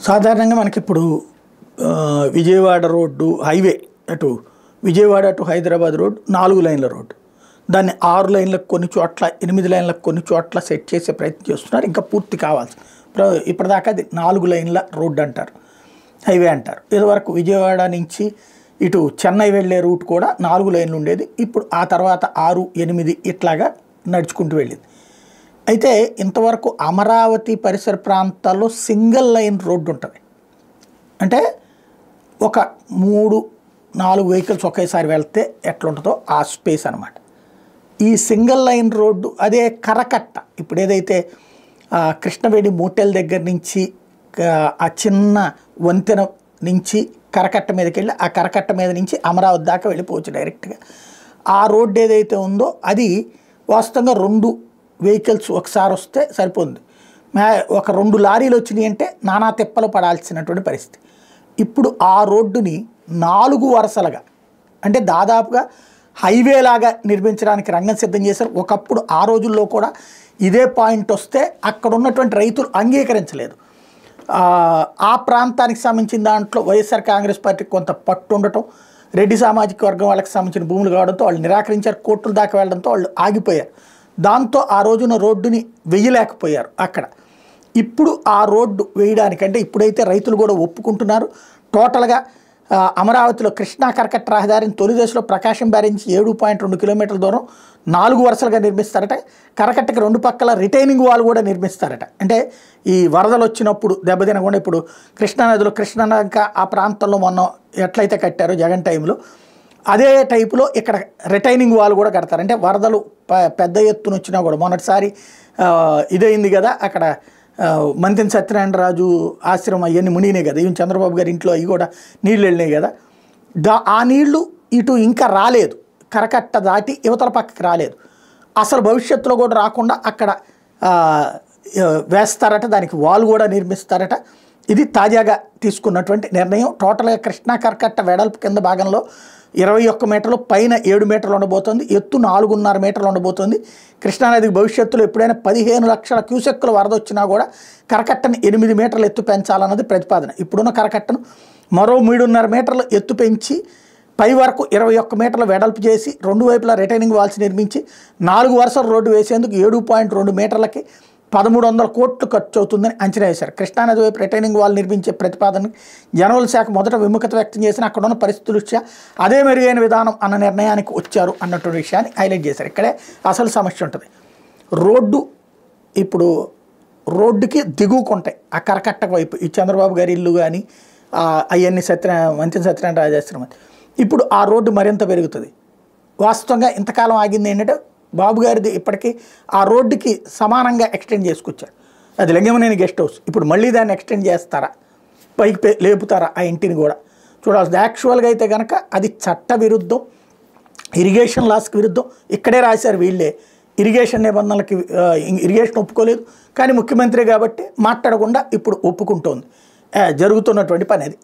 సాధారణంగా మనకిప్పుడు Vijayawada road highway అటు విజయవాడ టు హైదరాబాద్ రోడ్ 4 లైన్ల రోడ్డు. దాన్ని 6 లైన్లకు కొన్ని చోట్ల 8 లైన్లకు కొన్ని చోట్ల సెట్ చేసే ప్రయత్నం చేస్తున్నారు. ఇంకా పూర్తి కావాల్సి ఇప్పటిదాకా అది 4 లైన్ల రోడ్డు అంటారు, హైవే అంటారు. ఇదివరకు విజయవాడ నుంచి ఇటు చెన్నై వెళ్ళే రూట్ కూడా 4 లైన్లు ఉండేది. ఇప్పుడు ఆ తర్వాత 6, 8 ఇట్లాగా నడుచుకుంటూ వెళ్ళింది. అయితే ఇంతవరకు అమరావతి పరిసర ప్రాంతాల్లో సింగిల్ లైన్ రోడ్డు ఉంటుంది. అంటే ఒక 3-4 వెహికల్స్ ఒకేసారి వెళ్తే ఎట్లుంటుందో ఆ స్పేస్ అనమాట. ఈ సింగిల్ లైన్ రోడ్డు అదే కరకట్ట, ఇప్పుడు ఏదైతే కృష్ణవేణి మోటెల్ దగ్గర నుంచి ఆ చిన్న వంతెన నుంచి కరకట్ట మీదకి వెళ్ళి ఆ కరకట్ట మీద నుంచి అమరావతి దాకా వెళ్ళిపోవచ్చు డైరెక్ట్గా. ఆ రోడ్డు ఏదైతే ఉందో అది వాస్తవంగా 2 వెహికల్స్ ఒకసారి వస్తే సరిపోతుంది. ఒక 2 లారీలు వచ్చినాయి అంటే నానా తిప్పలు పడాల్సినటువంటి పరిస్థితి. ఇప్పుడు ఆ రోడ్డుని 4 వరుసలుగా అంటే దాదాపుగా హైవే లాగా నిర్మించడానికి రంగం సిద్ధం చేశారు. ఒకప్పుడు ఆ రోజుల్లో కూడా ఇదే పాయింట్ వస్తే అక్కడ ఉన్నటువంటి రైతులు అంగీకరించలేదు. ఆ ప్రాంతానికి సంబంధించిన దాంట్లో వైఎస్ఆర్ కాంగ్రెస్ పార్టీకి కొంత పట్టు ఉండటం, రెడ్డి సామాజిక వర్గం వాళ్ళకి సంబంధించిన భూములు కావడంతో వాళ్ళు నిరాకరించారు. కోర్టుల దాకా వెళ్ళడంతో వాళ్ళు ఆగిపోయారు. దాంతో ఆ రోజున రోడ్డుని వేయలేకపోయారు అక్కడ. ఇప్పుడు ఆ రోడ్డు వేయడానికంటే ఇప్పుడైతే రైతులు కూడా ఒప్పుకుంటున్నారు. టోటల్గా అమరావతిలో కృష్ణా కరకట్ట రహదారిని తొలి దశలో ప్రకాశం బ్యారేజ్ 7.2 కిలోమీటర్ల దూరం 4 వరుసలుగా నిర్మిస్తారట. కరకట్టకి 2 పక్కల రిటైనింగ్ వాల్ కూడా నిర్మిస్తారట. అంటే ఈ వరదలు వచ్చినప్పుడు దెబ్బతినకుండా ఇప్పుడు కృష్ణానదిలో కృష్ణానక ఆ ప్రాంతంలో మొన్న ఎట్లయితే కట్టారో జగన్ టైంలో అదే టైపులో ఇక్కడ రిటైనింగ్ వాల్ కూడా కడతారు. అంటే వరదలు పెద్ద ఎత్తున వచ్చినా కూడా మొన్నటిసారి ఇదైంది కదా, అక్కడ మంతెన సత్యనారాయణరాజు ఆశ్రమం అవన్నీ మునిగినాయి కదా, ఈవెన్ చంద్రబాబు గారి ఇంట్లో అవి కూడా నీళ్ళు వెళ్ళినాయి కదా. ఆ నీళ్లు ఇటు ఇంకా రాలేదు, కరకట్ట దాటి యువతల పక్కకి రాలేదు. అసలు భవిష్యత్తులో కూడా రాకుండా అక్కడ వేస్తారట, దానికి వాల్ కూడా నిర్మిస్తారట. ఇది తాజాగా తీసుకున్నటువంటి నిర్ణయం. టోటల్గా కృష్ణా కరకట్ట వెడల్పు కింద భాగంలో 21 మీటర్లు, పైన 7 మీటర్లు ఉండబోతోంది. ఎత్తు 4.5 మీటర్లు ఉండబోతోంది. కృష్ణానదికి భవిష్యత్తులో ఎప్పుడైనా 15 లక్షల క్యూసెక్కుల వరద వచ్చినా కూడా కరకట్టను 8 మీటర్లు ఎత్తు పెంచాలన్నది ప్రతిపాదన. ఇప్పుడున్న కరకట్టను మరో 3.5 మీటర్లు ఎత్తు పెంచి పై వరకు 21 మీటర్లు వెడల్పు చేసి 2 వైపులా రిటైనింగ్ వాల్స్ నిర్మించి 4 వరుసల రోడ్డు వేసేందుకు 7.2 మీటర్లకి 1,300 కోట్లు ఖర్చు అవుతుందని అంచనా వేశారు. కృష్ణానది వైపు రిటైనింగ్ వాల్ నిర్మించే ప్రతిపాదనకి జనవల్ శాఖ మొదట విముఖత వ్యక్తం చేసిన అక్కడ ఉన్న పరిస్థితుల దృష్ట్యా అదే మెరుగైన విధానం అన్న నిర్ణయానికి వచ్చారు అన్నటువంటి విషయాన్ని హైలైట్ చేశారు. ఇక్కడే అసలు సమస్య ఉంటుంది. రోడ్డు ఇప్పుడు రోడ్డుకి దిగుకుంటాయి ఆ కరకట్ట వైపు ఈ చంద్రబాబు గారి ఇల్లు కానీ అవన్నీ మంతెన సత్యనారాయణ రాజాశ్రమం. ఇప్పుడు ఆ రోడ్డు మరింత పెరుగుతుంది. వాస్తవంగా ఇంతకాలం ఆగింది ఏంటంటే బాబు గారిది ఇప్పటికీ ఆ రోడ్డుకి సమానంగా ఎక్స్టెండ్ చేసుకొచ్చారు. అది లింగమనేని గెస్ట్ హౌస్. ఇప్పుడు మళ్ళీ దాన్ని ఎక్స్టెండ్ చేస్తారా, పైకి లేపుతారా ఆ ఇంటిని కూడా చూడాల్సింది. యాక్చువల్గా అయితే కనుక అది చట్ట విరుద్ధం, ఇరిగేషన్ లాస్కి విరుద్ధం. ఇక్కడే రాశారు వీళ్ళే, ఇరిగేషన్ నిబంధనలకి ఇరిగేషన్ ఒప్పుకోలేదు. కానీ ముఖ్యమంత్రి కాబట్టి మాట్లాడకుండా ఇప్పుడు ఒప్పుకుంటోంది. జరుగుతున్నటువంటి పని అది.